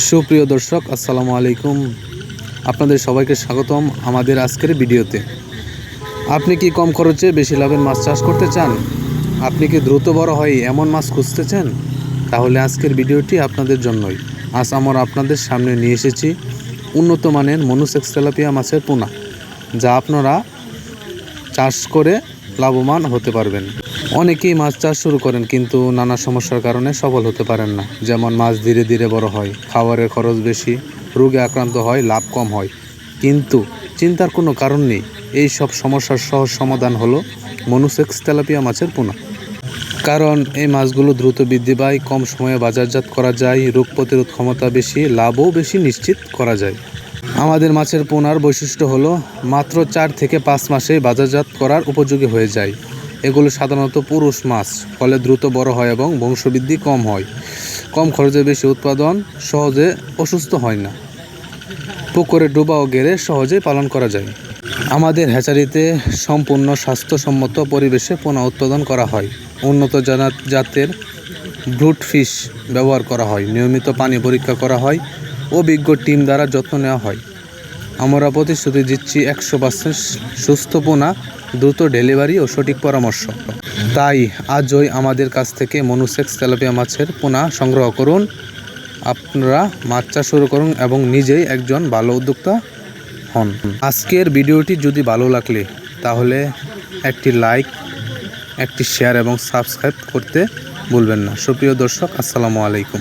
সুপ্রিয় দর্শক, আসসালামু আলাইকুম। আপনাদের সবাইকে স্বাগতম আমাদের আজকের ভিডিওতে। আপনি কি কম খরচে বেশি লাভের মাছ চাষ করতে চান? আপনি কি দ্রুত বড় হয় এমন মাছ খুঁজতেছেন? তাহলে আজকের ভিডিওটি আপনাদের জন্যই। আজ আমরা আপনাদের সামনে নিয়ে এসেছি উন্নত মানের মনুসেক্স তেলাপিয়া মাছের পোনা, যা আপনারা চাষ করে লাভবান হতে পারবেন। অনেকেই মাছ চাষ শুরু করেন কিন্তু নানা সমস্যার কারণে সফল হতে পারেন না। যেমন মাছ ধীরে ধীরে বড় হয়, খাবারের খরচ বেশি, রোগে আক্রান্ত হয়, লাভ কম হয়। কিন্তু চিন্তার কোনো কারণ নেই। এই সব সমস্যার সহজ সমাধান হলো মনুসেক্স তেলাপিয়া মাছের পোনা। কারণ এই মাছগুলো দ্রুত বৃদ্ধি পায়, কম সময়ে বাজারজাত করা যায়, রোগ প্রতিরোধ ক্ষমতা বেশি, লাভও বেশি নিশ্চিত করা যায়। আমাদের মাছের পোনার বৈশিষ্ট্য হলো মাত্র 4 থেকে 5 মাসে বাজারজাত করার উপযোগী হয়ে যায়। এগুলো সাধারণত পুরুষ মাছ, ফলে দ্রুত বড় হয় এবং বংশবৃদ্ধি কম হয়। কম খরচে বেশি উৎপাদন, সহজে অসুস্থ হয় না। পুকুরে ডোবা ও ঘেরে সহজেই পালন করা যায়। আমাদের হ্যাচারিতে সম্পূর্ণ স্বাস্থ্যসম্মত পরিবেশে পোনা উৎপাদন করা হয়। উন্নত জাতের ব্রুট ফিশ ব্যবহার করা হয়, নিয়মিত পানি পরীক্ষা করা হয়, অভিজ্ঞ টিম দ্বারা যত্ন নেওয়া হয়। আমরা প্রতিশ্রুতি দিচ্ছি 100% সুস্থ পোনা, দ্রুত ডেলিভারি ও সঠিক পরামর্শ। তাই আজই আমাদের কাছ থেকে মনুসেক্স তেলাপিয়া মাছের পোনা সংগ্রহ করুন। আপনারা মাছ চাষ শুরু করুন এবং নিজেই একজন ভালো উদ্যোক্তা হন। আজকের ভিডিওটি যদি ভালো লাগলে তাহলে একটি লাইক, একটি শেয়ার এবং সাবস্ক্রাইব করতে ভুলবেন না। সুপ্রিয় দর্শক, আসসালামু আলাইকুম।